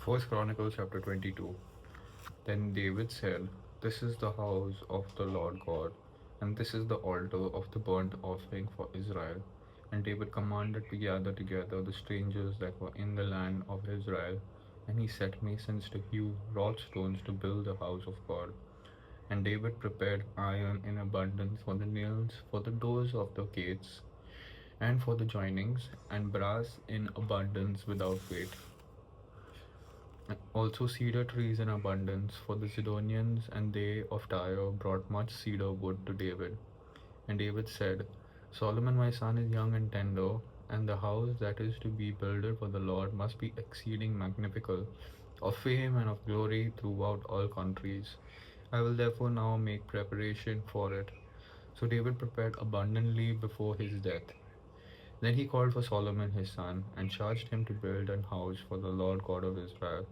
First Chronicles chapter 22. Then David said, "This is the house of the Lord God, and this is the altar of the burnt offering for Israel." And David commanded to gather together the strangers that were in the land of Israel, and he set masons to hew wrought stones to build the house of God. And David prepared iron in abundance for the nails, for the doors of the gates, and for the joinings, and brass in abundance without weight. Also cedar trees in abundance, for the Sidonians and they of Tyre brought much cedar wood to David. And David said, "Solomon my son is young and tender, and the house that is to be builded for the Lord must be exceeding magnifical, of fame and of glory throughout all countries. I will therefore now make preparation for it." So David prepared abundantly before his death. Then he called for Solomon his son, and charged him to build an house for the Lord God of Israel.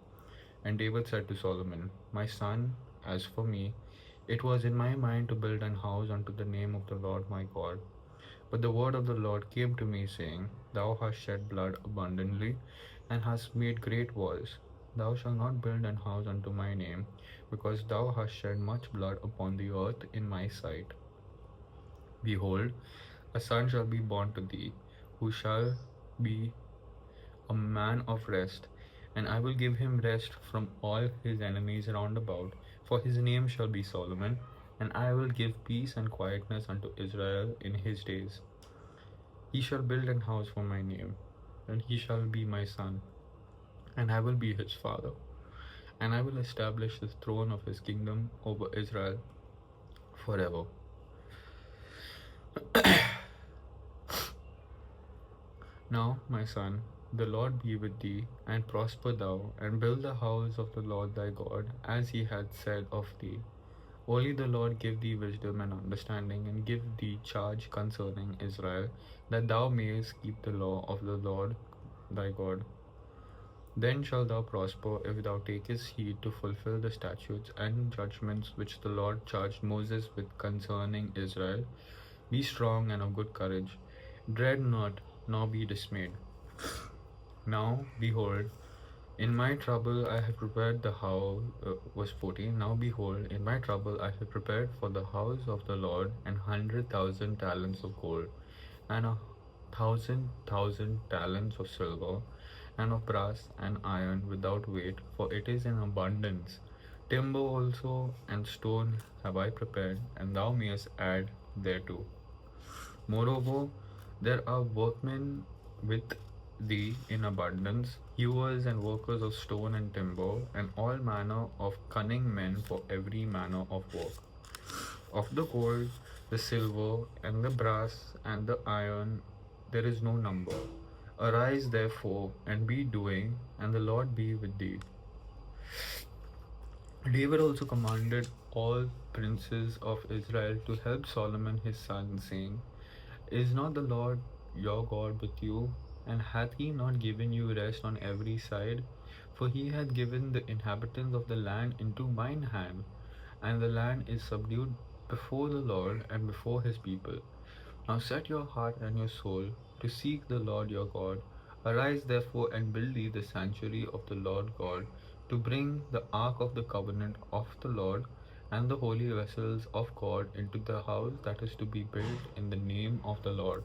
And David said to Solomon, "My son, as for me, it was in my mind to build an house unto the name of the Lord my God. But the word of the Lord came to me, saying, Thou hast shed blood abundantly, and hast made great wars. Thou shalt not build an house unto my name, because thou hast shed much blood upon the earth in my sight. Behold, a son shall be born to thee, who shall be a man of rest, and I will give him rest from all his enemies round about, for his name shall be Solomon, and I will give peace and quietness unto Israel in his days. He shall build an house for my name, and he shall be my son, and I will be his father, and I will establish the throne of his kingdom over Israel forever. Now, my son, the Lord be with thee, and prosper thou, and build the house of the Lord thy God, as he hath said of thee. Only the Lord give thee wisdom and understanding, and give thee charge concerning Israel, that thou mayest keep the law of the Lord thy God. Then shalt thou prosper, if thou takest heed to fulfill the statutes and judgments which the Lord charged Moses with concerning Israel. Be strong and of good courage. Dread not, nor be dismayed. Now, behold, in my trouble I have prepared the house. Verse 14. Now, behold, in my trouble I have prepared for the house of the Lord 100,000 talents of gold, and 1,000 talents of silver, and of brass and iron without weight, for it is in abundance. Timber also and stone have I prepared, and thou mayest add thereto. Moreover, there are workmen with thee in abundance, hewers and workers of stone and timber, and all manner of cunning men for every manner of work. Of the gold, the silver, and the brass, and the iron, there is no number. Arise therefore, and be doing, and the Lord be with thee. David also commanded all princes of Israel to help Solomon his son, saying, Is not the Lord your God with you? And hath he not given you rest on every side? For he hath given the inhabitants of the land into mine hand, and the land is subdued before the Lord and before his people. Now set your heart and your soul to seek the Lord your God. Arise therefore and build thee the sanctuary of the Lord God, to bring the ark of the covenant of the Lord and the holy vessels of God into the house that is to be built in the name of the Lord.